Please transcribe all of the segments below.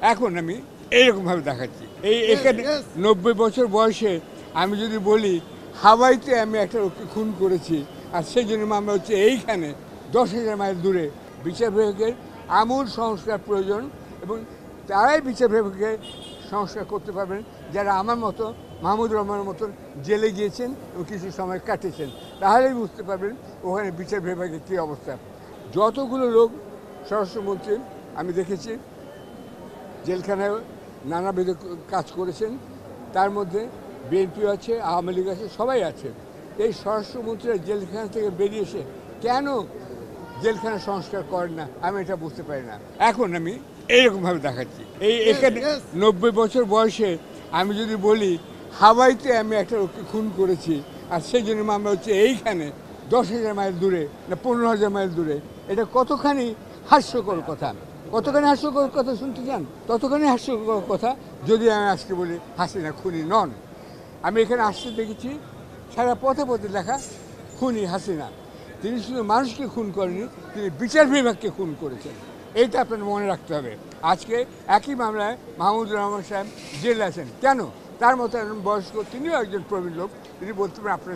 এখন আমি এইরকমভাবে দেখাচ্ছি। এখানে ৯০ বছর বয়সে আমি যদি বলি হাওয়াইতে আমি একটা লোককে খুন করেছি, আর সেই জন্য মামলা হচ্ছে এইখানে ১০,০০০ মাইল দূরে। বিচার বিভাগের আমূল সংস্কার প্রয়োজন, এবং তারাই বিচার বিভাগকে সংস্কার করতে পারবেন যারা আমার মতো, মাহমুদুর রহমানের মতন জেলে গিয়েছেন এবং কিছু সময় কাটিয়েছেন। তাহলেই বুঝতে পারবেন ওখানে বিচার বিভাগের কী অবস্থা। যতগুলো লোক স্বরাষ্ট্রমন্ত্রী আমি দেখেছি জেলখানায় নানাবিধ কাজ করেছেন, তার মধ্যে বিএনপিও আছে, আওয়ামী লীগ আছে, সবাই আছে। এই স্বরাষ্ট্রমন্ত্রীরা জেলখানা থেকে বেরিয়ে এসে কেন জেলখানা সংস্কার করেন না, আমি এটা বুঝতে পারি না। এখন আমি এইরকমভাবে দেখাচ্ছি। এখানে ৯০ বছর বয়সে আমি যদি বলি হাওয়াইতে আমি একটা লোককে খুন করেছি, আর সেই জন্য মামলা হচ্ছে এইখানে ১০,০০০ মাইল দূরে না ১৫,০০০ মাইল দূরে। এটা কতখানি হাস্যকর কথা, কতখানি হাস্যকর কথা শুনতে চান? ততখানি হাস্যকর কথা যদি আমি আজকে বলি হাসিনা খুনি নন। আমি এখানে আসতে দেখেছি সারা পথে পথে লেখা খুনি হাসিনা। তিনি শুধু মানুষকে খুন করেনি, তিনি বিচার বিভাগকে খুন করেছেন। এইটা আপনার মনে রাখতে হবে। আজকে একই মামলায় মাহমুদুর রহমান সাহেব জেলে আছেন কেন? তার মতো একজন বয়স্ক, তিনিও একজন প্রবীণ লোক, তিনি বলতে পারেন আপনার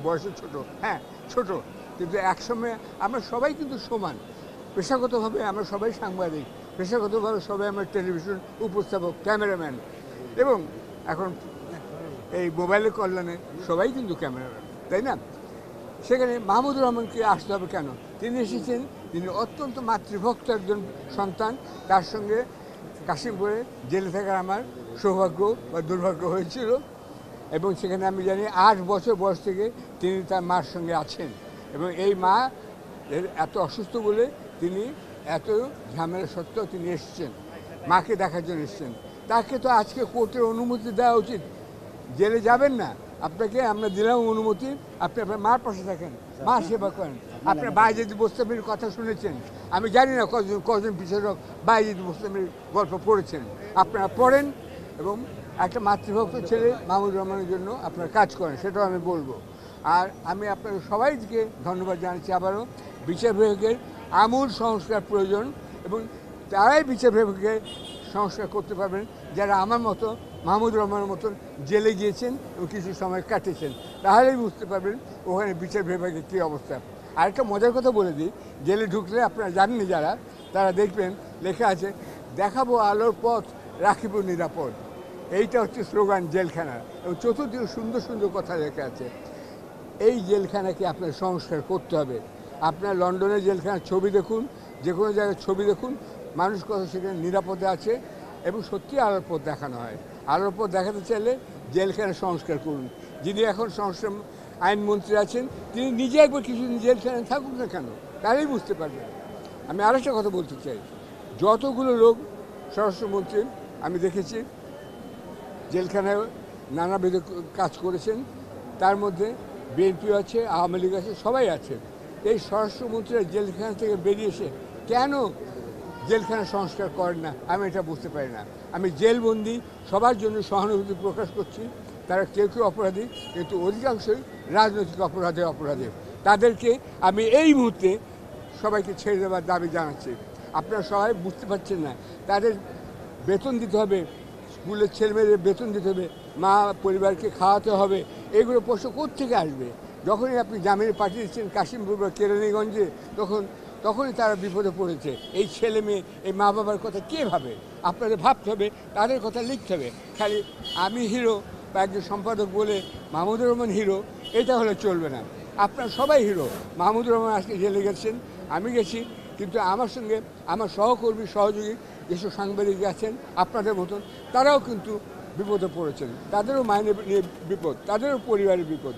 বয়সে ছোটো, হ্যাঁ ছোট, কিন্তু একসময় আমরা সবাই কিন্তু সমান। পেশাগতভাবে আমরা সবাই সাংবাদিক, পেশাগতভাবে সবাই আমরা টেলিভিশন উপস্থাপক, ক্যামেরাম্যান, এবং এখন এই মোবাইলের কল্যাণে সবাই কিন্তু ক্যামেরাম্যান, তাই না? সেখানে মাহমুদুর রহমানকে আসতে হবে কেন? তিনি এসেছেন, তিনি অত্যন্ত মাতৃভক্ত একজন সন্তান। তার সঙ্গে কাশিমপুরে জেলে থাকার আমার সৌভাগ্য বা দুর্ভাগ্য হয়েছিল, এবং সেখানে আমি জানি ৮ বছর বয়স থেকে তিনি তার মার সঙ্গে আছেন, এবং এই মা এত অসুস্থ বলে তিনি এত ঝামেলা সত্ত্বেও তিনি এসছেন, মাকে দেখার জন্য এসছেন। তাকে তো আজকে কোর্টের অনুমতি দেওয়া উচিত। জেলে যাবেন না, আপনাকে আমরা দিলাম অনুমতি, আপনি আপনার মার পাশে থাকেন, মা সেবা করেন। আপনার বাইজিদ বোস্তামির কথা শুনেছেন, আমি জানি না কজন বিচারক বাইজিদ বোস্তামির গল্প পড়েছেন। আপনারা পড়েন এবং একটা মাতৃভক্ত ছেলে মাহমুদুর রহমানের জন্য আপনারা কাজ করেন, সেটাও আমি বলবো। আর আমি আপনাদের সবাইকে ধন্যবাদ জানাচ্ছি আবারও। বিচার বিভাগের আমূল সংস্কার প্রয়োজন, এবং তারাই বিচার বিভাগকে সংস্কার করতে পারবেন যারা আমার মতো, মাহমুদুর রহমানের মতন জেলে গিয়েছেন এবং কিছু সময় কাটিয়েছেন। তাহলেই বুঝতে পারবেন ওখানে বিচার বিভাগের কী অবস্থা। আরেকটা মজার কথা বলে দিই, জেলে ঢুকলে আপনারা জানেননি যারা, তারা দেখবেন লেখা আছে দেখাবো আলোর পথ, রাখিব নিরাপদ। এইটা হচ্ছে স্লোগান জেলখানার, এবং চতুর্দিকে সুন্দর সুন্দর কথা লেখা আছে। এই জেলখানাকে আপনার সংস্কার করতে হবে। আপনার লন্ডনের জেলখানার ছবি দেখুন, যে কোনো জায়গায় ছবি দেখুন, মানুষ কত সেখানে নিরাপদে আছে, এবং সত্যি আলোর পথ দেখানো হয়। আলোর পথ দেখাতে চাইলে জেলখানা সংস্কার করুন। যিনি এখন সংস্কার আইনমন্ত্রী আছেন, তিনি নিজে একবার কিছুদিন জেলখানায় থাকুন না কেন, তাহলেই বুঝতে পারবেন। আমি আরেকটা কথা বলতে চাই, যতগুলো লোক স্বরাষ্ট্রমন্ত্রী আমি দেখেছি জেলখানায় নানাবিধ কাজ করেছেন, তার মধ্যে বিএনপিও আছে, আওয়ামী লীগ আছে, সবাই আছে। এই স্বরাষ্ট্রমন্ত্রীরা জেলখানা থেকে বেরিয়ে এসে কেন জেলখানা সংস্কার করেন না, আমি এটা বুঝতে পারি না। আমি জেলবন্দি সবার জন্য সহানুভূতি প্রকাশ করছি। তারা কেউ কেউ অপরাধী, কিন্তু অধিকাংশই রাজনৈতিক অপরাধী। তাদেরকে আমি এই মুহূর্তে সবাইকে ছেড়ে দেওয়ার দাবি জানাচ্ছি। আপনারা সবাই বুঝতে পারছেন না, তাদের বেতন দিতে হবে, স্কুলের ছেলেমেয়েদের বেতন দিতে হবে, মা পরিবারকে খাওয়াতে হবে, এগুলো পয়সা কোত্থেকে আসবে? যখনই আপনি জামিনে পাঠিয়ে দিচ্ছেন কাশিমপুর বা কেরানীগঞ্জে, তখনই তারা বিপদে পড়েছে। এই ছেলে মেয়ে, এই মা বাবার কথা কে ভাবে? আপনাদের ভাবতে হবে, তাদের কথা লিখতে হবে। খালি আমি হিরো বা একজন সম্পাদক বলে মাহমুদুর রহমান হিরো, এটা হলে চলবে না। আপনারা সবাই হিরো। মাহমুদুর রহমান আজকে জেলে গেছেন, আমি গেছি, কিন্তু আমার সঙ্গে আমার সহকর্মী সহযোগী যেসব সাংবাদিক আছেন আপনাদের মতন, তারাও কিন্তু বিপদে পড়েছেন। তাদেরও মাইনে নিয়ে বিপদ, তাদেরও পরিবারের বিপদ।